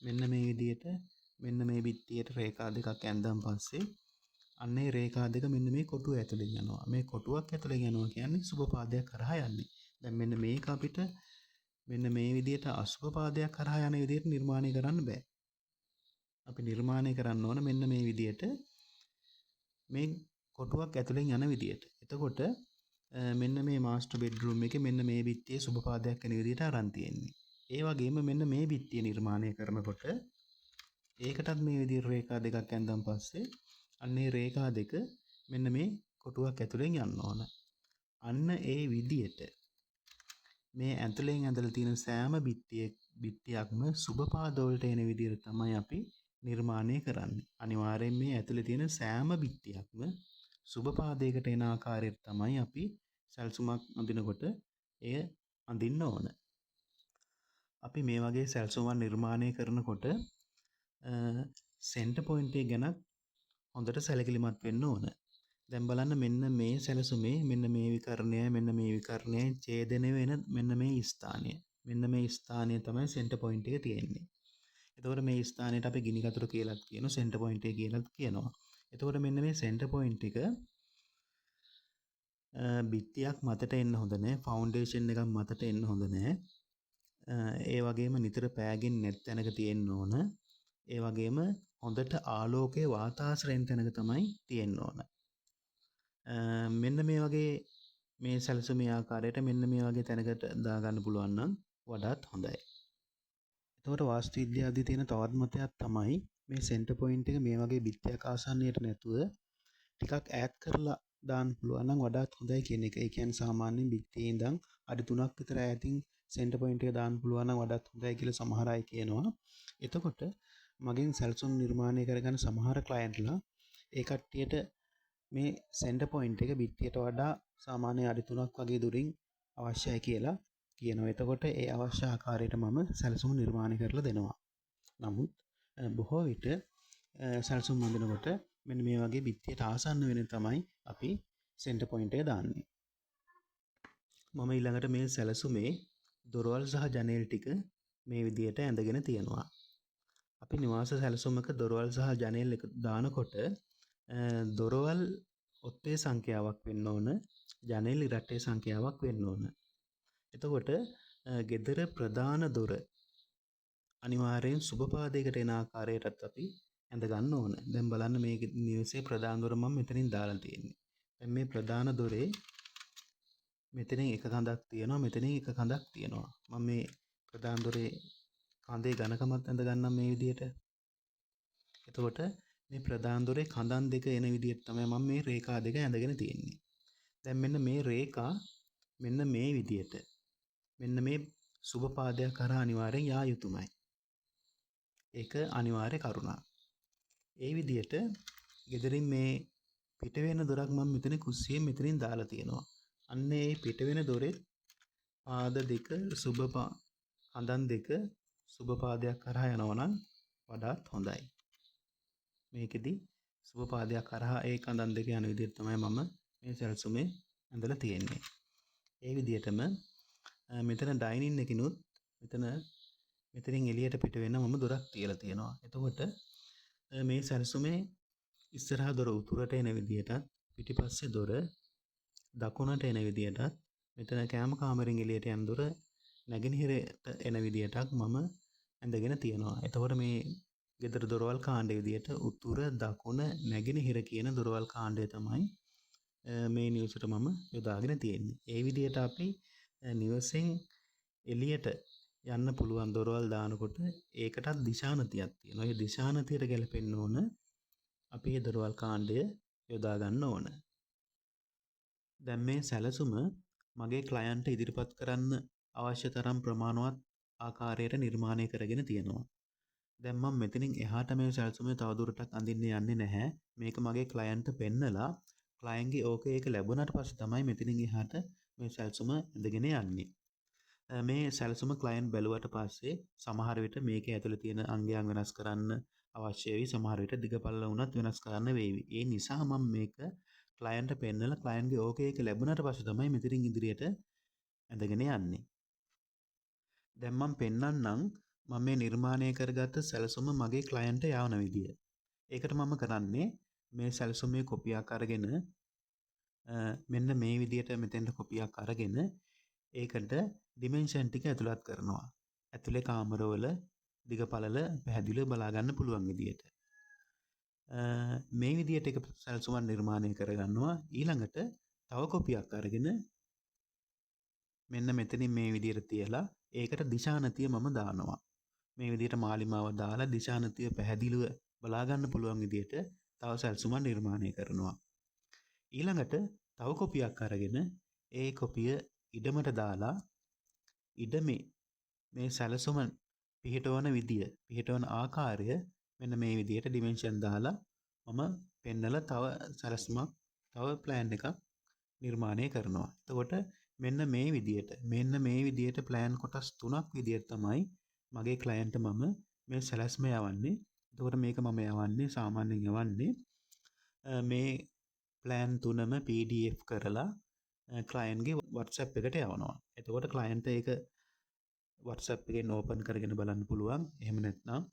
මෙන්න මේ විදියට මෙන්න මේ බිත්තියට රේඛා දෙකක් ඇඳන් පස්සේ අන්නේ රේඛා දෙක මෙන්න මේ කොටුව ඇතුලෙන් යනවා. මේ කොටුවක් ඇතුලෙන් යනවා කියන්නේ සුබ පාදයක් කරා යන්නේ. දැන් මෙන්න මේක අපිට මෙන්න මේ විදිහට අසුබ පාදයක් කරා යන විදිහට නිර්මාණය කරන්න බෑ. අපි නිර්මාණය කරන්න ඕන මෙන්න මේ විදිහට මේ කොටුවක් ඇතුලෙන් යන විදිහට. එතකොට මෙන්න මේ මාස්ටර් බෙඩ්රූම් එකේ මෙන්න මේ බිත්තියේ සුබ පාදයක් වෙන විදිහට අරන් තියෙන්නේ. ඒ වගේම මෙන්න මේ බිත්තිය නිර්මාණය කරනකොට ඒකටත් මේ විදිහට රේඛා දෙකක් ඇඳන් පස්සේ අන්නේ රේඛා දෙක මෙන්න මේ කොටුවක් ඇතුලෙන් යන්න ඕන. අන්න ඒ විදිහට මේ ඇතුලෙන් ඇඳලා තියෙන සෑම බිත්තියක්ම සුබ පාද වලට එන විදිහට තමයි අපි නිර්මාණය කරන්නේ. අනිවාර්යෙන් මේ ඇතුලේ තියෙන සෑම බිත්තියක්ම සුබ පාදයකට එන ආකාරයට තමයි අපි සැල්සුමක් අඳිනකොට එය අඳින්න ඕන. අපි මේ වගේ සැල්සුමක් නිර්මාණය කරනකොට සෙන්ටර් පොයින්ට් එක ගැන හොඳට සැලකිලිමත් වෙන්න ඕන. දැන් බලන්න මෙන්න මේ සැලසුමේ මෙන්න මේ විකර්ණයයි ඡේදනය වෙන මෙන්න මේ ස්ථානය. මෙන්න මේ ස්ථානය තමයි සෙන්ටර් පොයින්ට් එක තියෙන්නේ. එතකොට මේ ස්ථානයට අපි ගිනි කතුර කියලාත් කියනවා සෙන්ටර් පොයින්ට් එක කියලාත් කියනවා. එතකොට මෙන්න මේ සෙන්ටර් පොයින්ට් එක බිත්තියක් මතට එන්න හොඳ නැහැ. ෆවුන්ඩේෂන් එකක් මතට එන්න හොඳ නැහැ. ඒ වගේම නිතර පෑගෙන් නැත් තැනක තියෙන්න ඕන. ඒ වගේම හොඳට ආලෝකයේ වාතාශ්‍රයෙන් තැනක තමයි තියෙන්න ඕන. මෙන්න මේ වගේ මේ සැලසුමේ ආකාරයට මෙන්න මේ වගේ තැනකට දාගන්න පුළුවන් නම් වඩාත් හොඳයි. එතකොට වාස්තු විද්‍යාවේදී තියෙන තවත් මතයක් තමයි මේ සෙන්ටර් පොයින්ට් එක මේ වගේ බිත්තියක් ආසන්නයට නැතුව ටිකක් ඈත් කරලා දාන්න පුළුවන් නම් වඩාත් හොඳයි කියන එක. ඒ කියන්නේ සාමාන්‍යයෙන් බිත්තියේ ඉඳන් අඩි 3ක් විතර ඈතින් සෙන්ටර් පොයින්ට් එක දාන්න පුළුවන් නම් වඩාත් හොඳයි කියලා සමහර අය කියනවා. එතකොට මගෙන් සැලසුම් නිර්මාණය කරගන්න සමහර ක්ලයන්ට්ලා ඒ කට්ටියට මේ සෙන්ටර් පොයින්ට් එක බිත්තියට වඩා සාමාන්‍ය අඩි 3ක් වගේ දුරින් අවශ්‍යයි කියලා කියනවා. එතකොට ඒ අවශ්‍ය ආකාරයට මම සැලසුම් නිර්මාණය කරලා දෙනවා. නමුත් බොහෝ විට සැලසුම් අඳිනකොට මෙන්න මේ වගේ බිත්තියට ආසන්න වෙන තමයි අපි සෙන්ටර් පොයින්ට් එක දාන්නේ. මම ඊළඟට මේ සැලසුමේ දොරවල් සහ ජනේල් ටික මේ විදියට ඇඳගෙන තියෙනවා. අපි නිවාස සැලසුමක දොරවල් සහ ජනේල් එක දානකොට දොරවල් ඔත්තේ සංඛ්‍යාවක් වෙන්න ඕන, ජනේල් ඉරට්ටේ සංඛ්‍යාවක් වෙන්න ඕන. එතකොට ගෙදර ප්‍රධාන දොර අනිවාර්යෙන් සුබ පාදයකට එන ආකාරයටත් අපි ඇඳ ගන්න ඕන. දැන් බලන්න මේ නිවසේ ප්‍රධාන දොර මම මෙතනින් දාලා තියෙන්නේ. දැන් මේ ප්‍රධාන දොරේ මෙතනින් එක කඳක් තියෙනවා, මෙතනින් එක කඳක් තියෙනවා. මම මේ ප්‍රධාන දොරේ කඳේ ඝනකමත් ඇඳ ගන්නම් මේ විදියට. එතකොට මේ ප්‍රධාන දොරේ කඳන් දෙක එන විදියට තමයි මම මේ රේඛා දෙක ඇඳගෙන තියෙන්නේ. දැන් මෙන්න මේ රේඛා මෙන්න මේ විදියට මෙන්න මේ සුබ පාදයක් කරා අනිවාර්යෙන් යා යුතුමයි. ඒක අනිවාර්ය කරුණක්. ඒ විදියට ගෙදරින් මේ පිට වෙන දොරක් මම මෙතන කුස්සියෙන් මෙතනින් දාලා තියෙනවා. අන්න ඒ පිට වෙන දොරේ පාද දෙක කඳන් දෙක සුබ පාදයක් කරා යනවා නම් වඩාත් හොඳයි. මේකෙදි සුබ පාදයක් කරා ඒ කඳන් දෙක යන විදිහට තමයි මම මේ සැලසුමේ ඇඳලා තියෙන්නේ. ඒ විදිහටම මෙතන ඩයිනින් එකකිනුත් මෙතනින් එළියට පිට වෙන මම දොරක් තියලා තියෙනවා. එතකොට මේ සැලසුමේ ඉස්සරහා දොර උතුරට එන විදිහටත් පිටිපස්සේ දොර දකුණට එන විදිහටත් මෙතන කෑම කාමරෙන් එළියට යන දොර නැගෙනහිරට එන විදිහටත් මම ඇඳගෙන තියෙනවා. එතකොට මේ ගෙදර දොරවල් කාණ්ඩය විදිහට උතුර දකුණ නැගෙනහිර කියන දොරවල් කාණ්ඩය තමයි මේ නිවසට මම යොදාගෙන තියෙන්නේ. ඒ විදිහට අපි නිවසෙන් එළියට යන්න පුළුවන් දොරවල් දානකොට ඒකටත් දිශානතියක් තියෙනවා. ඒ දිශානතියට ගැලපෙන්න ඕන අපි මේ දොරවල් කාණ්ඩය යොදා ගන්න ඕන. දැන් මේ සැලසුම මගේ ක්ලයන්ට් ඉදිරිපත් කරන්න අවශ්‍ය තරම් ප්‍රමාණවත් ආකාරයට නිර්මාණය කරගෙන තියෙනවා. දැන් මම මෙතනින් එහාට මේ සැලසුමේ තවදුරටත් අඳින්න යන්නේ නැහැ. මේක මගේ ක්ලයන්ට් පෙන්නලා ක්ලයන්ට්ගේ ඕකේ ඒක ලැබුණාට පස්සේ තමයි මෙතනින් එහාට මේ සැලසුම ඇඳගෙන යන්නේ. මේ සැලසුම ක්ලයන්ට් බැලුවට පස්සේ සමහර විට මේකේ ඇතුළේ තියෙන අංගයන් වෙනස් කරන්න අවශ්‍ය වෙයි. සමහර විට දිගපළල වුණත් වෙනස් කරන්න වේවි. ඒ නිසා මම මේක ක්ලයන්ට් පෙන්නලා ක්ලයන්ට්ගේ ඕකේ එක ලැබුණාට පස්සේ තමයි මෙතනින් ඉදිරියට ඇඳගෙන යන්නේ. දැන් මම පෙන්නන්නම් මම මේ නිර්මාණය කරගත්ත සැලසුම මගේ ක්ලයන්ට් යවන විදිය. ඒකට මම කරන්නේ මේ සැලසුමේ කොපියක් අරගෙන මෙන්න මේ විදියට මෙතෙන්ට කොපියක් අරගෙන ඒකට ඩිමෙන්ෂන් ටික ඇතුළත් කරනවා. ඇතුලේ කාමරවල දිගපළල පැහැදිලිව බලා ගන්න පුළුවන් විදියට. මේ විදියට එක සැලසුමක් නිර්මාණය කරගන්නවා. ඊළඟට තව කොපියක් අරගෙන මෙන්න මෙතනින් මේ විදියට තියලා ඒකට දිශානතිය මම දානවා. මේ විදිහට මාලිමාව දාලා දිශානතිය පැහැදිලිව බලා ගන්න පුළුවන් විදිහට තව සැලසුමක් නිර්මාණය කරනවා. ඊළඟට තව කොපියක් අරගෙන ඒ කොපිය ඉඩමට දාලා ඉඩමේ මේ සැලසුම පිහිටවන විදිය පිහිටවන ආකාරය මෙන්න මේ විදිහට ඩිමෙන්ෂන් දාලා මම පෙන්නලා තව සැලසුමක් තව ප්ලෑන් එකක් නිර්මාණය කරනවා. එතකොට මෙන්න මේ විදිහට ප්ලෑන් කොටස් 3ක් විදිහට තමයි මගේ ක්ලයන්ට් මම මේ සැලැස්ම යවන්නේ. එතකොට මේක මම යවන්නේ සාමාන්‍යයෙන් යවන්නේ මේ ප්ලෑන් 3ම PDF කරලා ක්ලයන්ට්ගේ WhatsApp එකට යවනවා. එතකොට ක්ලයන්ට් ඒක WhatsApp එකෙන් ඕපන් කරගෙන බලන්න පුළුවන්. එහෙම නැත්නම්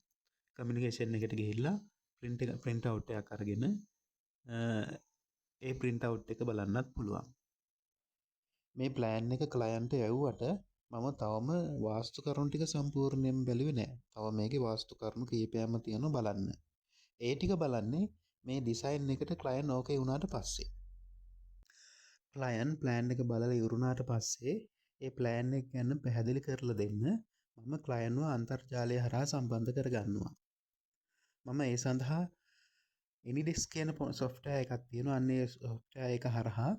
කමියුනිකේෂන් එකට ගිහිල්ලා print out එකක් අරගෙන ඒ print out එක බලන්නත් පුළුවන්. මේ ප්ලෑන් එක ක්ලයන්ට් යවුවට මම තවම වාස්තු කරුණු ටික සම්පූර්ණයෙන් බැලුවේ නැහැ. තව මේකේ වාස්තු කරුණු කීපයක්ම තියෙනවා බලන්න. ඒ ටික බලන්නේ මේ ඩිසයින් එකට ක්ලයන්ට් ඕකේ වුණාට පස්සේ. ක්ලයන්ට් ප්ලෑන් එක බලලා ඉවරුණාට පස්සේ ඒ ප්ලෑන් එක ගැන පැහැදිලි කරලා දෙන්න මම ක්ලයන්ට්ව අන්තර්ජාලය හරහා සම්බන්ධ කරගන්නවා. මම ඒ සඳහා Anydesk කියන software එකක් තියෙනවා. අන්නේ software එක හරහා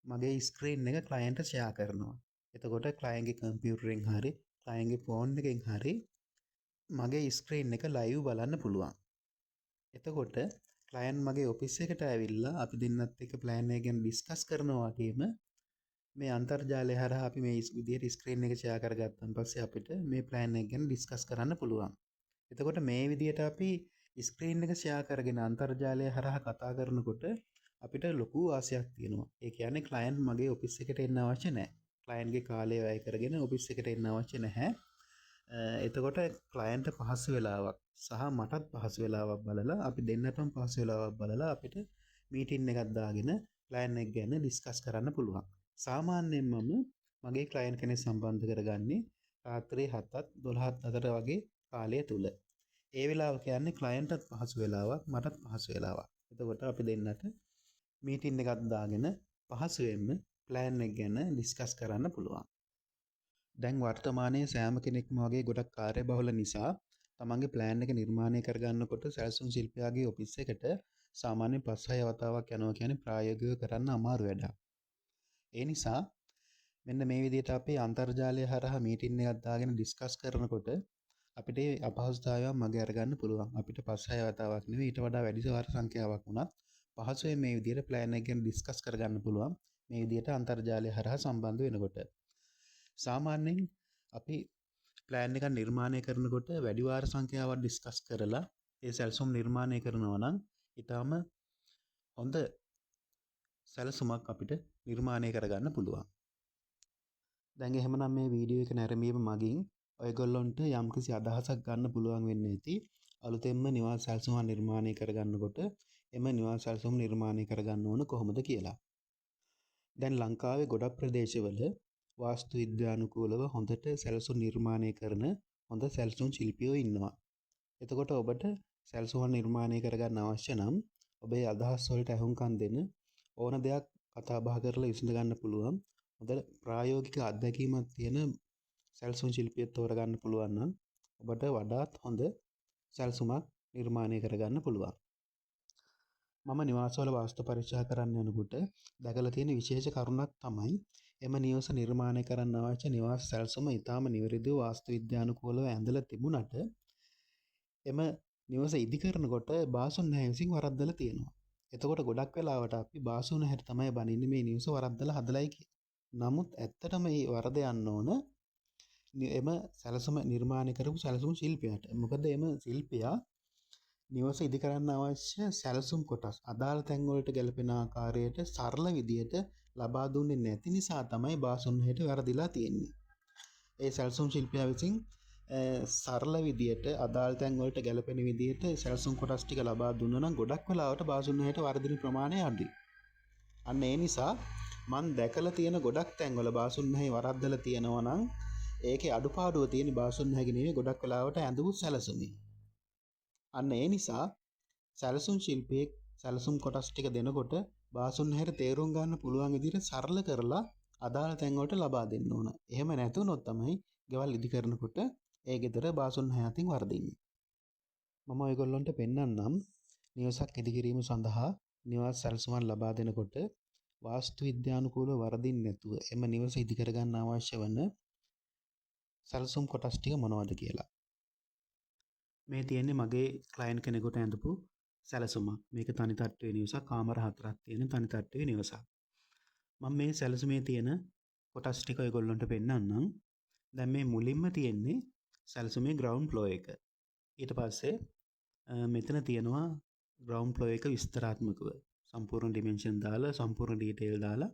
මගේ ස්ක්‍රීන් එක ක්ලයන්ට්ට ෂෙයා කරනවා. එතකොට ක්ලයන්ට්ගේ කම්පියුටරෙන් හරි ක්ලයන්ට්ගේ ෆෝන් එකෙන් හරි මගේ ස්ක්‍රීන් එක ලයිව් බලන්න පුළුවන්. එතකොට ක්ලයන්ට් මගේ ඔෆිස් එකට ඇවිල්ලා අපි දෙන්නත් එක්ක ප්ලෑන් එක ගැන ඩිස්කස් කරනවා වගේම මේ අන්තර්ජාලය හරහා අපි මේ විදිහට ස්ක්‍රීන් එක ෂෙයා කරගත්තන් පස්සේ අපිට මේ ප්ලෑන් එක ගැන ඩිස්කස් කරන්න පුළුවන්. එතකොට මේ විදිහට අපි ස්ක්‍රීන් එක ෂෙයා කරගෙන අන්තර්ජාලය හරහා කතා කරනකොට අපිට ලොකු ආසයක් තියෙනවා. ඒ කියන්නේ ක්ලයන්ට් මගේ ඔෆිස් එකට එන්න අවශ්‍ය නැහැ. ක්ලයන්ට්ගේ කාලය වැය කරගෙන ඔෆිස් එකට එන්න අවශ්‍ය නැහැ. එතකොට ක්ලයන්ට් පහසු වෙලාවක් සහ මටත් පහසු වෙලාවක් බලලා අපි දෙන්නටම පහසු වෙලාවක් බලලා අපිට මීටින් එකක් දාගෙන ප්ලෑන් එක ගැන ඩිස්කස් කරන්න පුළුවන්. සාමාන්‍යයෙන් මම මගේ ක්ලයන්ට් කෙනෙක් සම්බන්ධ කරගන්නේ රාත්‍රී 7ත් 12ත් අතර වගේ කාලය තුල. ඒ වෙලාව කියන්නේ ක්ලයන්ට්ටත් පහසු වෙලාවක් මටත් පහසු වෙලාවක්. එතකොට අපි දෙන්නට මීටින් එකක් දාගෙන පහසුවෙන්ම ප්ලෑන් එක ගැන ඩිස්කස් කරන්න පුළුවන්. දැන් වර්තමානයේ සෑම කෙනෙක්ම වගේ ගොඩක් කාර්යබහුල නිසා තමන්ගේ ප්ලෑන් එක නිර්මාණය කරගන්නකොට සැලසුම් ශිල්පියාගේ ඔෆිස් එකට සාමාන්‍යයෙන් 5-6 වතාවක් යනවා කියන්නේ ප්‍රායෝගිකව කරන්න අමාරු වැඩක්. ඒ නිසා මෙන්න මේ විදිහට අපි අන්තර්ජාලය හරහා මීටින් එකක් දාගෙන ඩිස්කස් කරනකොට අපිට අපහසුතාවයක් මගේ අරගන්න පුළුවන්. අපිට 5-6 වතාවක් නෙවෙයි ඊට වඩා වැඩි වාර සංඛ්‍යාවක් වුණත් පහසුවෙන් මේ විදිහට ප්ලෑන් එක ගැන ඩිස්කස් කරගන්න පුළුවන්. මේ විදිහට අන්තර්ජාලය හරහා සම්බන්ධ වෙනකොට. සාමාන්‍යයෙන් අපි ප්ලෑන් එකක් නිර්මාණය කරනකොට වැඩි වාර සංඛ්‍යාවක් ඩිස්කස් කරලා ඒ සැලසුම් නිර්මාණය කරනවා නම් ඊටම හොඳ සැලසුමක් අපිට නිර්මාණය කරගන්න පුළුවන්. දැන් එහෙමනම් මේ වීඩියෝ එක නැරඹීම මගින් ඔයගොල්ලන්ට යම්කිසි අදහසක් ගන්න පුළුවන් වෙන්නේ නැති අලුතෙන්ම නිවාස සැලසුම නිර්මාණය කරගන්නකොට එම නිවාස සැලසුම් නිර්මාණය කරගන්න ඕන කොහොමද කියලා. දැන් ලංකාවේ ගොඩක් ප්‍රදේශවල වාස්තු විද්‍යානුකූලව හොඳට සැලසුම් නිර්මාණය කරන හොඳ සැලසුම් ශිල්පියෝ ඉන්නවා. එතකොට ඔබට සැලසුම් නිර්මාණය කරගන්න අවශ්‍ය නම් ඔබේ අදහස් වලට අහුම්කම් දෙන ඕන දෙයක් කතා බහ කරලා විසඳ ගන්න පුළුවන්. හොඳ ප්‍රායෝගික අත්දැකීමක් තියෙන සැලසුම් ශිල්පියෙක් තෝරගන්න පුළුවන් නම් ඔබට වඩාත් හොඳ සැලසුමක් නිර්මාණය කරගන්න පුළුවන්. මම නිවාසවල වාස්තු පරීක්ෂා කරන්න යනකොට දැකලා තියෙන විශේෂ කරුණක් තමයි එම නිවස නිර්මාණය කරන්න අවශ්‍ය නිවාස සැලසුම ඊටාම නිවැරදිව වාස්තු විද්‍යානුකූලව ඇඳලා තිබුණට එම නිවස ඉදි කරනකොට බාසුන් නැහැ විසින් වරද්දලා තියෙනවා. එතකොට ගොඩක් වෙලාවට අපි බාසුන් හැට තමයි බනින්නේ මේ නිවස වරද්දලා හදලයි කියලා. නමුත් ඇත්තටම මේ වරද යන්න ඕන එම සැලසුම නිර්මාණය කරපු සැලසුම් ශිල්පියාට. මොකද එම ශිල්පියා නිවස ඉදි කරන්න අවශ්‍ය සැලසුම් කොටස් අදාළ තැන් වලට ගැලපෙන ආකාරයට සරල විදියට ලබා දුන්නේ නැති නිසා තමයි බාසුන් හැට වරදිලා තියෙන්නේ. ඒ සැලසුම් ශිල්පියා විසින් සරල විදියට අදාළ තැන් වලට ගැලපෙන විදියට සැලසුම් කොටස් ටික ලබා දුන්නා නම් ගොඩක් වෙලාවට බාසුන් හැට වරදින ප්‍රමාණය අඩුයි. අන්න ඒ නිසා මම දැකලා තියෙන ගොඩක් තැන් වල බාසුන් නැහැ වරද්දලා තියෙනවා නම් ඒකේ අඩුපාඩුව තියෙන බාසුන් නැගේ නෙවෙයි ගොඩක් වෙලාවට ඇඳපු සැලසුමේ. අන්න ඒ නිසා සැලසුම් ශිල්පියෙක් සැලසුම් කොටස් ටික දෙනකොට බාසුන් හැර තේරුම් ගන්න පුළුවන් විදිහට සරල කරලා අදාළ තැන් වලට ලබා දෙන්න ඕන. එහෙම නැතුනොත් තමයි ගෙවල් ඉදි කරනකොට ඒ ගෙදර බාසුන් 6 අතින් වර්ධින්නේ. මම ඔයගොල්ලන්ට පෙන්වන්නම් නිවසක් ඉදිකිරීම සඳහා නිවාස සැලසුමක් ලබා දෙනකොට වාස්තු විද්‍යානුකූලව වර්ධින්නේ නැතුව එම නිවස ඉදි කරගන්න අවශ්‍ය වන සැලසුම් කොටස් ටික මොනවද කියලා. මේ තියෙන්නේ මගේ ක්ලයන්ට් කෙනෙකුට ඇඳපු සැලසුමක්. මේක තනි තට්ටුවේ නිවසක්, කාමර 4ක් තියෙන තනි තට්ටුවේ නිවසක්. මම මේ සැලසුමේ තියෙන කොටස් ටික ඔයගොල්ලන්ට පෙන්වන්නම්. දැන් මේ මුලින්ම තියෙන්නේ සැලසුමේ ග්‍රවුන්ඩ් ෆ්ලෝ එක. ඊට පස්සේ මෙතන තියෙනවා ග්‍රවුන්ඩ් ෆ්ලෝ එක විස්තරාත්මකව සම්පූර්ණ ඩිමෙන්ෂන් දාලා සම්පූර්ණ ඩීටේල් දාලා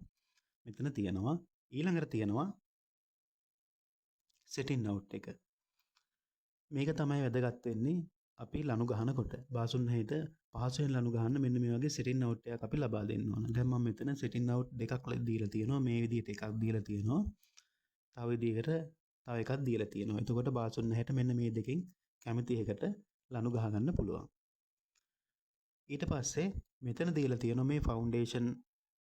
මෙතන තියෙනවා. ඊළඟට තියෙනවා සෙටින් අවුට් එක. මේක තමයි වැදගත් වෙන්නේ අපි ලනු ගහනකොට. බාසුන් හේත පහසුවෙන් ලනු ගහන්න මෙන්න මේ වගේ සෙටින් අවුට් එකක් අපි ලබා දෙන්න ඕන. දැන් මම මෙතන සෙටින් අවුට් දෙකක් දීලා තියෙනවා. මේ විදිහට එකක් දීලා තියෙනවා. තව විදිහකට තව එකක් දීලා තියෙනවා. එතකොට බාසුන් හැට මෙන්න මේ දෙකෙන් කැමති එකට ලනු ගහ ගන්න පුළුවන්. ඊට පස්සේ මෙතන දීලා තියෙනවා මේ ෆවුන්ඩේෂන්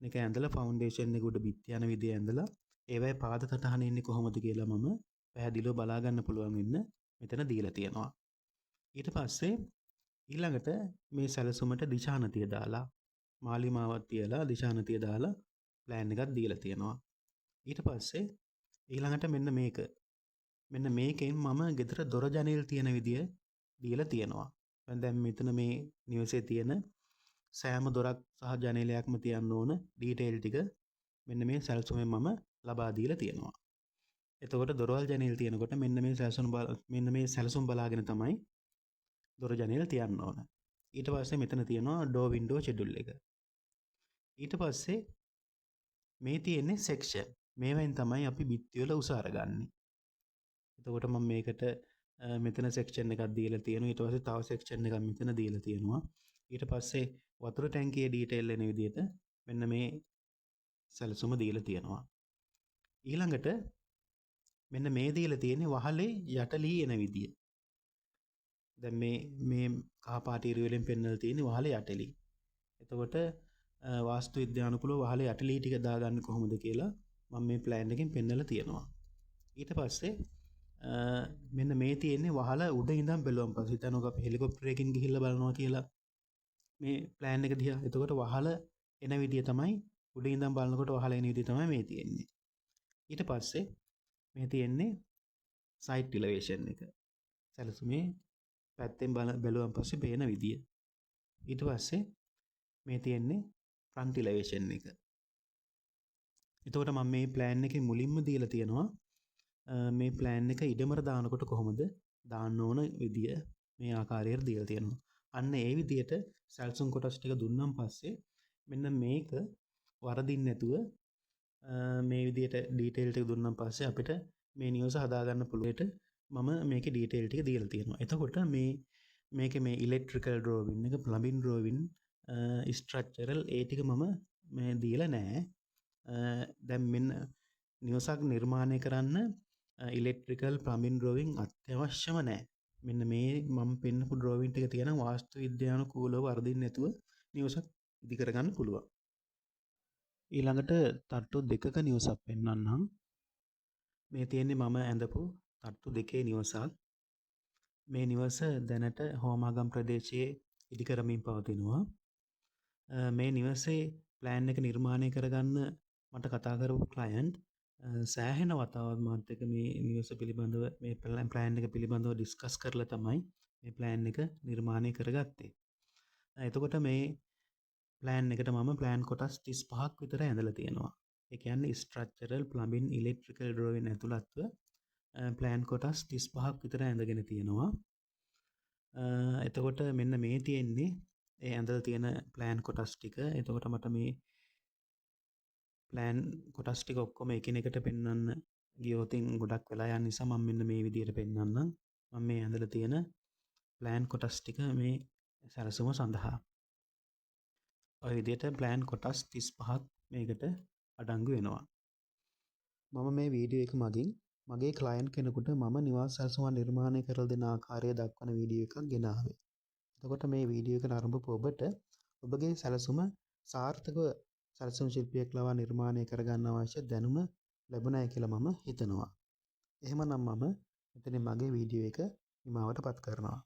එක ඇඳලා ෆවුන්ඩේෂන් එක උඩ බිත්ති යන විදිය ඇඳලා ඒවයි පාද සටහන ඉන්නේ කොහොමද කියලා මම පැහැදිලිව බලා ගන්න පුළුවන් වෙන්න මෙතන දීලා තියෙනවා. ඊට පස්සේ ඊළඟට මේ සැලසුමට දිශානතිය දාලා මාලිමාවක් තියලා දිශානතිය දාලා ප්ලෑන් එකක් දීලා තියෙනවා. ඊට පස්සේ ඊළඟට මෙන්න මේකෙන් මම ගෙදර දොර ජනෙල් තියෙන විදිය දීලා තියෙනවා. දැන් මෙතන මේ නිවසේ තියෙන සෑම දොරක් සහ ජනේලයක්ම තියන්න ඕන ඩීටේල් ටික මෙන්න මේ සැලසුමෙන් මම ලබා දීලා තියෙනවා. එතකොට දොරවල් ජනේල් තියෙනකොට මෙන්න මේ සැලසුම් බලාගෙන තමයි දොර ජනේල් තියන්න ඕන. ඊට පස්සේ මෙතන තියෙනවා ඩෝ වින්ඩෝ ෂෙඩියුල් එක. ඊට පස්සේ මේ තියෙන්නේ සෙක්ෂන්. මේවෙන් තමයි අපි බිත්ති වල උස අරගන්නේ. එතකොට මම මේකට මෙතන සෙක්ෂන් එකක් දීලා තියෙනවා. ඊට පස්සේ තව සෙක්ෂන් එකක් මෙතන දීලා තියෙනවා. ඊට පස්සේ වතුර ටැංකියේ ඩීටේල් එන විදිහට මෙන්න මේ සැලසුම දීලා තියෙනවා. ඊළඟට මෙන්න මේ දීලා තියෙන්නේ වහලේ යටලී එන විදිය. දැන් මේ කහ පාට ඉරි වලින් පෙන්වලා තියෙන්නේ වහලේ යටලී. එතකොට වාස්තු විද්‍යානුකූලව වහලේ යටලී ටික දාගන්න කොහොමද කියලා මම මේ ප්ලෑන් එකෙන් පෙන්වලා තියෙනවා. ඊට පස්සේ මෙන්න මේ තියෙන්නේ වහල උඩ ඉඳන් බැලුවම් පස්සේ හිතනකො අපි හෙලිකොප්ටර් එකකින් ගිහිල්ලා බලනවා කියලා මේ ප්ලෑන් එක දිහා. එතකොට වහල එන විදිය තමයි උඩ ඉඳන් බලනකොට වහල එන විදිය තමයි මේ තියෙන්නේ. ඊට පස්සේ මේ තියෙන්නේ සයිට් ඉලෙවේෂන් එක. සැලසුමේ පැත්තෙන් බැලුවම් පස්සේ පේන විදිය. ඊට පස්සේ මේ තියෙන්නේ ෆ්‍රන්ට් ඉලෙවේෂන් එක. එතකොට මම මේ ප්ලෑන් එකේ මුලින්ම දීලා තියෙනවා මේ ප්ලෑන් එක ඉඩමර දානකොට කොහොමද දාන්න ඕන විදිය මේ ආකාරයට දීලා තියෙනවා. අන්න ඒ විදියට සැලසුම් කොටස් ටික දුන්නාන් පස්සේ මෙන්න මේක වරදින්න නැතුව මේ විදියට ඩීටේල් ටික දුන්නාන් පස්සේ අපිට මේ නිවස හදාගන්න පුළුවන්. මම මේකේ ඩීටේල් ටික දීලා තියෙනවා. එතකොට මේකේ මේ ඉලෙක්ට්‍රිකල් ඩ්‍රෝවින් එක, ප්ලම්බින් ඩ්‍රෝවින්, ස්ට්‍රක්චරල් ඒ ටික මම මේ දීලා නැහැ. දැන් මෙන්න නිවසක් නිර්මාණය කරන්න ඉලෙක්ට්‍රිකල් ප්ලම්බින් ඩ්‍රෝවින් අත්‍යවශ්‍යම නැහැ. මෙන්න මේ මම පෙන්නපු ඩ්‍රෝවින් ටික තියෙන වාස්තු විද්‍යානුකූලව වර්ධින්න නැතුව නිවසක් ඉදි කරගන්න පුළුවන්. ඊළඟට තට්ටු දෙකක නිවසක් පෙන්වන්නම්. මේ තියෙන්නේ මම ඇඳපු තට්ටු දෙකේ නිවසක්. මේ නිවස දැනට හෝමාගම් ප්‍රදේශයේ ඉදි කරමින් පවතිනවා. මේ නිවසේ ප්ලෑන් එක නිර්මාණය කරගන්න මට කතා කරපු ක්ලයන්ට් සෑහෙන වතාවක් මාත් එක්ක මේ නිවස පිළිබඳව මේ ප්ලෑන් එක පිළිබඳව ඩිස්කස් කරලා තමයි මේ ප්ලෑන් එක නිර්මාණය කරගත්තේ. එතකොට මේ ප්ලෑන් එකට මම ප්ලෑන් කොටස් 35ක් විතර ඇඳලා තියෙනවා. ඒ කියන්නේ ස්ට්‍රක්චරල්, ප්ලම්බින්, ඉලෙක්ට්‍රිකල් ඩ්‍රෝවින් ඇතුළත්ව ප්ලෑන් කොටස් 35ක් විතර ඇඳගෙන තියෙනවා. එතකොට මෙන්න මේ තියෙන්නේ ඒ ඇඳලා තියෙන ප්ලෑන් කොටස් ටික. එතකොට මට මේ ප්ලෑන් කොටස් ටික ඔක්කොම එකිනෙකට පෙන්වන්න ගියොතින් ගොඩක් වෙලා යන නිසා මම මෙන්න මේ විදිහට පෙන්වන්නම්. මම මේ ඇඳලා තියෙන ප්ලෑන් කොටස් ටික මේ සැලසුම සඳහා. ඔය විදිහට ප්ලෑන් කොටස් 35ක් මේකට අඩංගු වෙනවා. මම මේ වීඩියෝ එක මගින් මගේ ක්ලයන්ට් කෙනෙකුට මම නිවාස සැලසුමක් නිර්මාණය කරලා දෙන ආකාරය දක්වන වීඩියෝ එකක් ගෙනාවේ. එතකොට මේ වීඩියෝ එක නරඹපු ඔබට ඔබගේ සැලසුම සාර්ථකව සැලසුම් ශිල්පියෙක් ලවා නිර්මාණය කරගන්න අවශ්‍ය දැනුම ලැබුණයි කියලා මම හිතනවා. එහෙමනම් මම මෙතනින් මගේ වීඩියෝ එක නිමාවට පත් කරනවා.